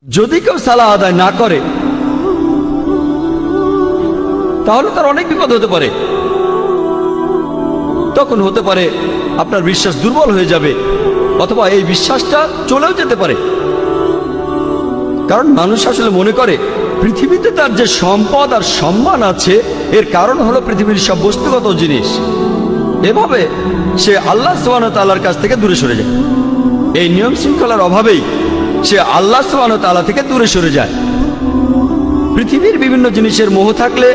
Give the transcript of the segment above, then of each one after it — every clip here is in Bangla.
যদি কেউ সালাহ আদায় না করে তাহলে তার অনেক বিপদ হতে পারে। তখন হতে পারে আপনার বিশ্বাস দুর্বল হয়ে যাবে, অথবা এই বিশ্বাসটা চলেও যেতে পারে। কারণ মানুষ আসলে মনে করে পৃথিবীতে তার যে সম্পদ আর সম্মান আছে এর কারণ হলো পৃথিবীর সব বস্তুগত জিনিস। এভাবে সে আল্লাহ সুবহানাহু ওয়া তাআলার কাছ থেকে দূরে সরে যায়। এই নিয়ম শৃঙ্খলার অভাবেই সে আল্লাহ সুবহানাহু ওয়া তাআলা থেকে দূরে সরে যায়। পৃথিবীর বিভিন্ন জিনিসের মোহ থাকলে,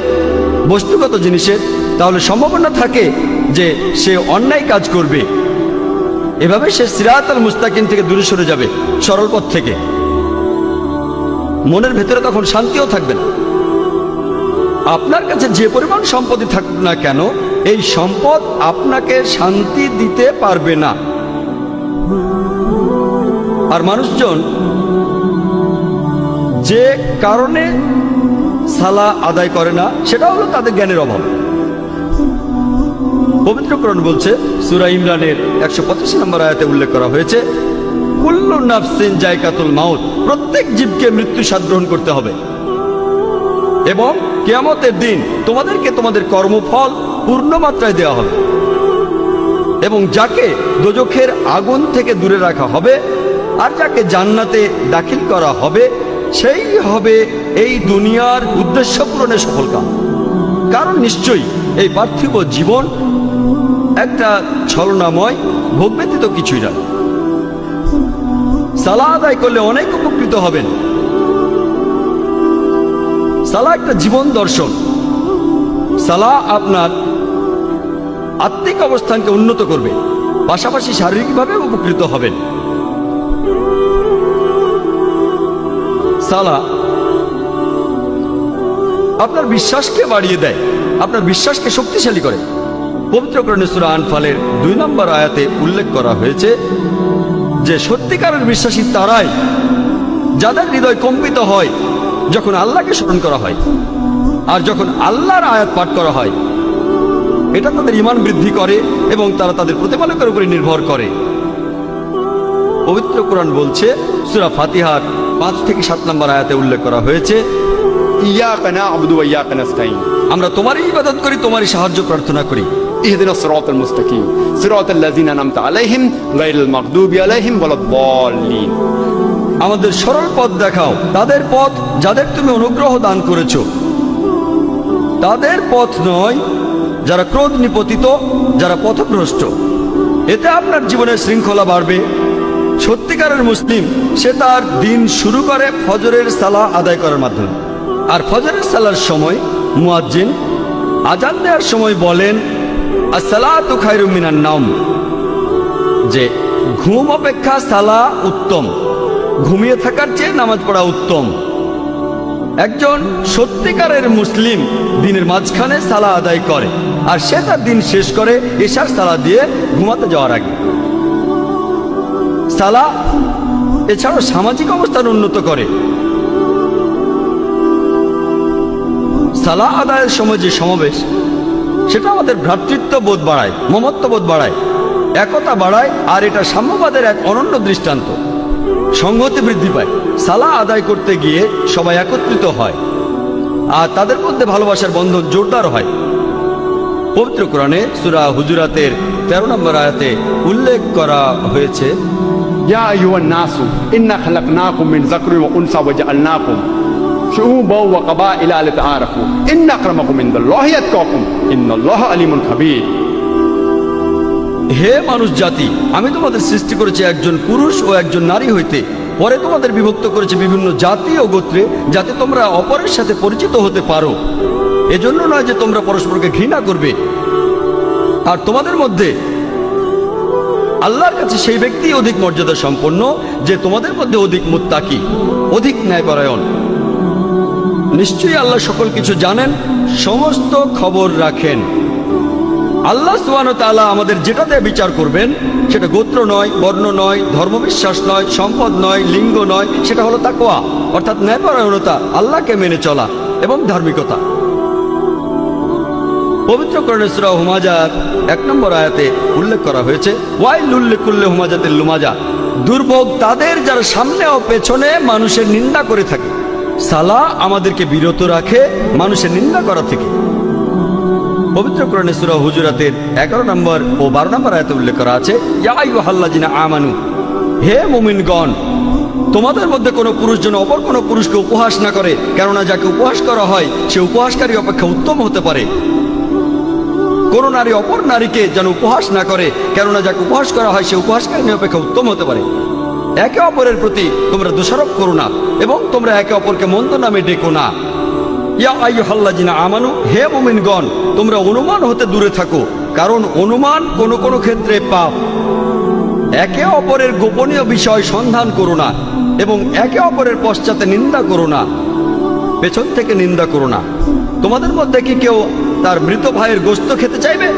বস্তুগত জিনিসের, তাহলে সম্ভাবনা থাকে যে সে অন্যায় কাজ করবে। এভাবে সে সিরাতাল মুস্তাকিম থেকে দূরে সরে যাবে, সরল পথ থেকে। মনের ভেতরে তখন শান্তিও থাকবে না। আপনার কাছে যে পরিমাণ সম্পত্তি থাকুক না কেন, এই সম্পদ আপনাকে শান্তি দিতে পারবে না। আর মানুষজন যে কারণে সালাহ আদায় করে না সেটা হলো তাদের জ্ঞানের অভাব। পবিত্র কোরআন বলছে, সূরা ইমরানের 185 নম্বর আয়াতে উল্লেখ করা হয়েছে, কুল্লু নাফসিন যায়কাতুল মাউত, প্রত্যেক জীবকে মৃত্যু স্বাদ গ্রহণ করতে হবে এবং কিয়ামতের দিন তোমাদেরকে তোমাদের কর্মফল পূর্ণ মাত্রায় দেওয়া হবে এবং যাকে দোজখের আগুন থেকে দূরে রাখা হবে আর যাকে জান্নাতে দাখিল করা হবে সেই হবে এই দুনিয়ার উদ্দেশ্য পূরণে সফলকাম। কারণ নিশ্চয়ই এই পার্থিব জীবন একটা ছলনাময়, ভোগ ব্যতীত কিছুই নয়। সালাহ আদায় করলে অনেক উপকৃত হবেন। সালাহ একটা জীবন দর্শন। সালাহ আপনার আত্মিক অবস্থানকে উন্নত করবে, পাশাপাশি শারীরিকভাবে উপকৃত হবেন। সালাহ আপনার বিশ্বাসকে বাড়িয়ে দেয়, আপনার বিশ্বাসকে শক্তিশালী করে। পবিত্র কোরআনে সূরা আনফালের 2 নম্বর আয়াতে উল্লেখ করা হয়েছে যে সত্যিকারের বিশ্বাসী তারাই যাদের হৃদয় কম্পিত হয় যখন আল্লাহকে স্মরণ করা হয় আর যখন আল্লাহর আয়াত পাঠ করা হয়। এটা তাদের ঈমান বৃদ্ধি করে এবং তারা তাদের প্রতিপালকের উপরে নির্ভর করে। পবিত্র কোরআন বলছে, সূরা ফাতিহার 5 থেকে 7 নম্বর আয়াতে উল্লেখ করা হয়েছে, ইয়াকা না'বুদু ওয়া ইয়াকা নাস্তাঈন, আমরা তোমারই ইবাদত করি, তোমারই সাহায্য প্রার্থনা করি। ইহদিনাস সিরাতাল মুস্তাকিম সিরাতাল লাযিনা আন'আমতা আলাইহিম গায়রিল মাগদুবি আলাইহিম ওয়ালাদ-দাল্লিন, আমাদের সরল পথ দেখাও, তাদের পথ যাদের তুমি অনুগ্রহ দান করেছো, তাদের পথ নয় যারা ক্রোধ নিপতিত, যারা পথভ্রষ্ট। এতে আপনার জীবনের শৃঙ্খলা বাড়বে। সত্যিকারের মুসলিম সে তার দিন শুরু করে ফজরের সালাহ আদায় করার মাধ্যমে। আর ফজরের সালার সময় মুয়াজ্জিন আজান দেওয়ার সময় বলেন, আসসালাতু খায়রুম মিনান নাওম, যে ঘুম অপেক্ষা সালাহ উত্তম, ঘুমিয়ে থাকার চেয়ে নামাজ পড়া উত্তম। একজন সত্যিকারের মুসলিম দিনের মাঝখানে সালাহ আদায় করে আর সে তার দিন শেষ করে এশার সালাহ দিয়ে ঘুমাতে যাওয়ার আগে। সালাহ এছাড়াও সামাজিক অবস্থান উন্নত করে। সালাহ আদায়ের সময় যে সমাবেশ, সেটা আমাদের ভ্রাতৃত্ববোধ বাড়ায়, মমত্ববোধ বাড়ায়, একতা বাড়ায়, আর এটা সাম্যবাদের এক অনন্য দৃষ্টান্ত। সংহতি বৃদ্ধি পায়। সালাহ আদায় করতে গিয়ে সবাই একত্রিত হয় আর তাদের মধ্যে ভালোবাসার বন্ধন জোরদার হয়। পবিত্র কোরআনে সূরা হুজুরাতের 13 নম্বর আয়াতে উল্লেখ করা হয়েছে, ইয়া আইয়ুহান নাসু ইন্না খালাকনাকুম মিন যাকরিন ওয়া উনসা ওয়া জাআলনাকুম শুউবান ওয়া কাবাইলা লিতাআরাফু ইন্না আকরামাকুম ইনদাল্লাহি আতকাকুম ইন্নাল্লাহা আলিমুন খাবীর। হে মানুষ জাতি, আমি তোমাদের সৃষ্টি করেছি একজন পুরুষ ও একজন নারী হইতে, পরে তোমাদের বিভক্ত করেছে বিভিন্ন জাতি ও গোত্রে, যাতে তোমরা অপরের সাথে পরিচিত হতে পারো। এজন্য নয় যে তোমরা পরস্পরকে ঘৃণা করবে। আর তোমাদের মধ্যে আল্লাহর কাছে সেই ব্যক্তি অধিক মর্যাদা সম্পন্ন যে তোমাদের মধ্যে অধিক মুত্তাকি, অধিক ন্যায়পরায়ণ। নিশ্চয়ই আল্লাহ সকল কিছু জানেন, সমস্ত খবর রাখেন। আল্লাহ সুবহানাহু ওয়া তাআলা আমাদের যেটাতে বিচার করবেন সেটা গোত্র নয়, বর্ণ নয়, ধর্মবিশ্বাস নয়, সম্পদ নয়, লিঙ্গ নয়, সেটা হলো তাকওয়া, অর্থাৎ ন্যায়পরায়ণতা, আল্লাহকে মেনে চলা এবং ধার্মিকতা। পবিত্র কোরআনে সূরা হুমাজার 1 নম্বর আয়াতে উল্লেখ করা হয়েছে, ওয়াইলুল লিকুল্লি হুমাজাতিল লুমাজা, দুর্ভোগ তাদের যারা সামনে ও পেছনে মানুষের নিন্দা করে থাকে। সালাহ আমাদেরকে বিরত রাখে মানুষের নিন্দা করা থেকে। পবিত্র কোরআনে সূরা হুজুরাতের 11 নম্বর ও 12 নম্বর আয়াতে উল্লেখ করা আছে, ইয়া আইয়ুহাল্লাযিনা আমানু, হে মুমিনগণ, তোমাদের মধ্যে কোনো পুরুষ যেন অপর কোনো পুরুষকে উপহাস না করে, কেননা যাকে উপহাস করা হয় সে উপহাসকারী অপেক্ষা উত্তম হতে পারে। কোন নারী অপর নারীকে যেন উপহাস না করে, কেননা যাকে উপহাস করা হয় সে উপহাসকারী অপেক্ষা উত্তম হতে পারে। একে অপরের প্রতি তোমরা দোষারোপ করো না এবং তোমরা একে অপরকে মন্দ নামে ডেকো না। ইয়া আইয়ুহাল্লাযিনা আমানু, হে মুমিনগণ, তোমরা অনুমান হতে দূরে থাকো, কারণ অনুমান কোনো কোনো ক্ষেত্রে পাপ। একে অপরের গোপনীয় বিষয় সন্ধান করো না এবং একে অপরের পশ্চাতে নিন্দা করো না, পেছন থেকে নিন্দা করো না। তোমাদের মধ্যে কি কেউ তার মৃত ভাইয়ের গোশত খেতে চাইবে?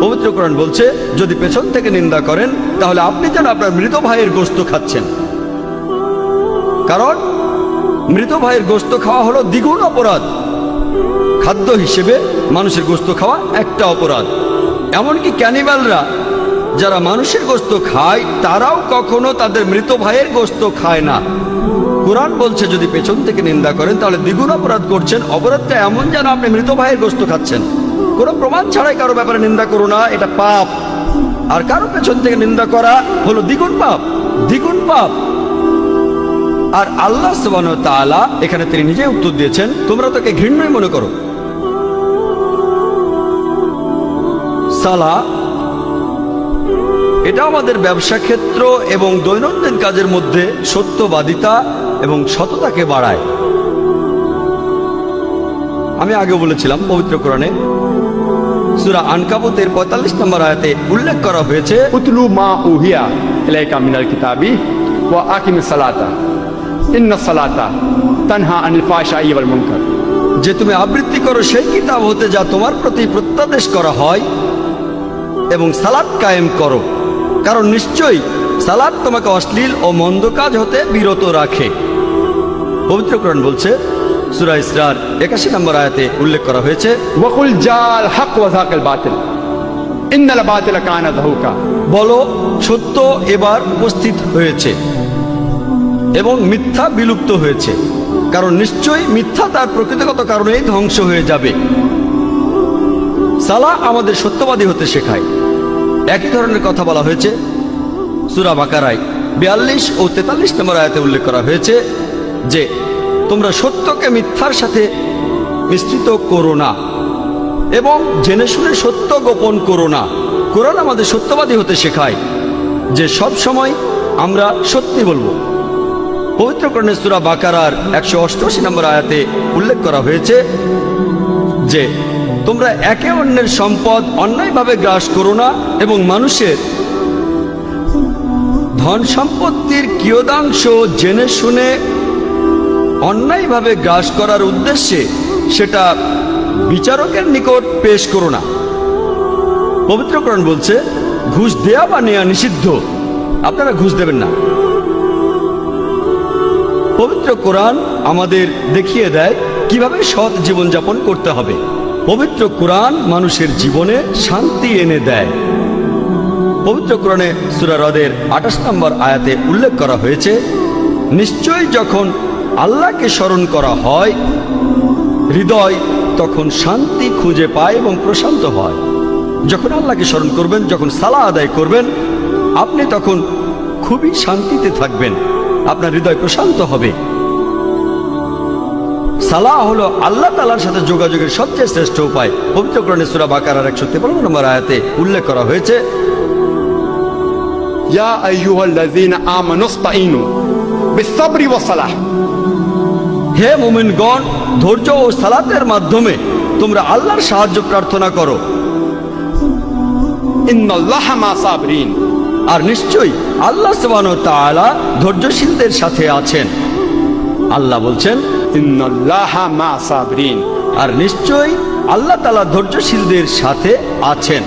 পবিত্র কোরআন বলছে, যদি পেছন থেকে নিন্দা করেন তাহলে আপনি যেন আপনার মৃত ভাইয়ের গোশত খাচ্ছেন, কারণ মৃত ভাইয়ের গোশত খাওয়া হলো দ্বিগুণ অপরাধ। খাদ্য হিসেবে মানুষের গোশত খাওয়া একটা অপরাধ। এমনকি ক্যানিবালরা যারা মানুষের গোশত খায় তারাও কখনো তাদের মৃত ভাইয়ের গোশত খায় না। কোরআন বলছে যদি পেছন থেকে নিন্দা করেন তাহলে দ্বিগুণ অপরাধ করছেন। অপরাধটা এমন যেন আপনি মৃত ভাইয়ের গোশত খাচ্ছেন। কোনো প্রমাণ ছাড়াই কারো ব্যাপারে নিন্দা করো না, এটা পাপ। আর কারো পেছন থেকে নিন্দা করা হলো দ্বিগুণ পাপ, দ্বিগুণ পাপ। আর আল্লাহ সুবহানাহু ওয়া তাআলা এখানে তিনি নিজেই উত্তর দিয়েছেন, তোমরা তাকে ঘৃণ্যই মনে করো। সালাহ এটা আমাদের ব্যবসা ক্ষেত্র এবং দৈনন্দিন কাজের মধ্যে সত্যবাদিতা এবং সততাকে বাড়ায়। আমি আগে বলেছিলাম পবিত্র কোরআনে সূরা আনকাবুতের 45 নম্বর আয়াতে উল্লেখ করা হয়েছে, উতলু মা উহিয়া ইলাইকা মিনাল কিতাবি ওয়া আকিমিস সালাতা ইন্নাস সালাতা তানহা আনিল ফাহশাই ওয়াল মুনকার, যে তুমি আবৃত্তি করো সেই কিতাব হতে যা তোমার প্রতি প্রত্যাদেশ করা হয় এবং সালাত কায়েম করো, কারণ নিশ্চয়ই সালাত তোমাকে অশ্লীল ও মন্দ কাজ হতে বিরত রাখে। পবিত্র কোরআন বলছে সূরা ইসরার 81 নম্বর আয়াতে উল্লেখ করা হয়েছে, ওয়াকুল জাল হক ওয়া যাকাল বাতিল ইন্নাল বাতিলা কানা যাহুকা, বলো সত্য এবার উপস্থিত হয়েছে এবং মিথ্যা বিলুপ্ত হয়েছে, কারণ নিশ্চয়ই মিথ্যা তার প্রকৃতিগত কারণেই ধ্বংস হয়ে যাবে। সালাহ আমাদের সত্যবাদী হতে শেখায়। একই ধরনের কথা বলা হয়েছে সূরা বাকারায় 42 ও 43 নম্বর আয়াতে উল্লেখ করা হয়েছে যে তোমরা সত্যকে মিথ্যার সাথে মিশ্রিত করো না এবং জেনে শুনে সত্য গোপন করো না। কোরআন আমাদের সত্যবাদী হতে শেখায় যে সব সময় আমরা সত্যি বলবো। পবিত্র কোরআনে সূরা বাকারার 188 নম্বর আয়াতে উল্লেখ করা হয়েছে যে তোমরা একে অন্যের সম্পদ অন্যায়ভাবে গ্রাস করো না এবং মানুষের ধন সম্পত্তির কিয়দাংশ জেনে শুনে অন্যায়ভাবে গ্রাস করার উদ্দেশ্যে সেটা বিচারকের নিকট পেশ করো না। পবিত্র কোরআন বলছে ঘুষ দেয়া বা নেয়া নিষিদ্ধ, আপনারা ঘুষ দেবেন না। পবিত্র কোরআন আমাদের দেখিয়ে দেয় কিভাবে সৎ জীবনযাপন করতে হবে। পবিত্র কোরআন মানুষের জীবনে শান্তি এনে দেয়। পবিত্র কোরআনে সূরা রদের 28 নম্বর আয়াতে উল্লেখ করা হয়েছে, নিশ্চয়ই যখন আল্লাহকে স্মরণ করা হয় হৃদয় তখন শান্তি খুঁজে পায় এবং প্রশান্ত হয়। যখন আল্লাহকে স্মরণ করবেন, যখন সালাহ আদায় করবেন, আপনি তখন খুবই শান্তিতে থাকবেন, আপনার হৃদয় প্রশান্ত হবে। সালাহ হলো আল্লাহ তাআলার সাথে যোগাযোগের সবচেয়ে শ্রেষ্ঠ উপায়। পবিত্র কোরআনে সূরা বাকারার 153 নম্বর আয়াতে উল্লেখ করা হয়েছে, ইয়া আইয়ুহাল্লাযীনা আমানুস্তাঈনু বিস-সাবরি ওয়াস-সালাহ, হে মুমিনগণ, ধৈর্য ও সালাতের মাধ্যমে তোমরা আল্লাহর সাহায্য প্রার্থনা করো। ইন্নাল্লাহা মা-সাবিরিন, আর নিশ্চয়ই আল্লাহ সুবহানাহু ওয়া তাআলা ধৈর্যশীলদের সাথে আছেন। আল্লাহ বলছেন ইন্নাল্লাহা মা-সাবিরিন, আর নিশ্চয়ই আল্লাহ তাআলা ধৈর্যশীলদের সাথে আছেন।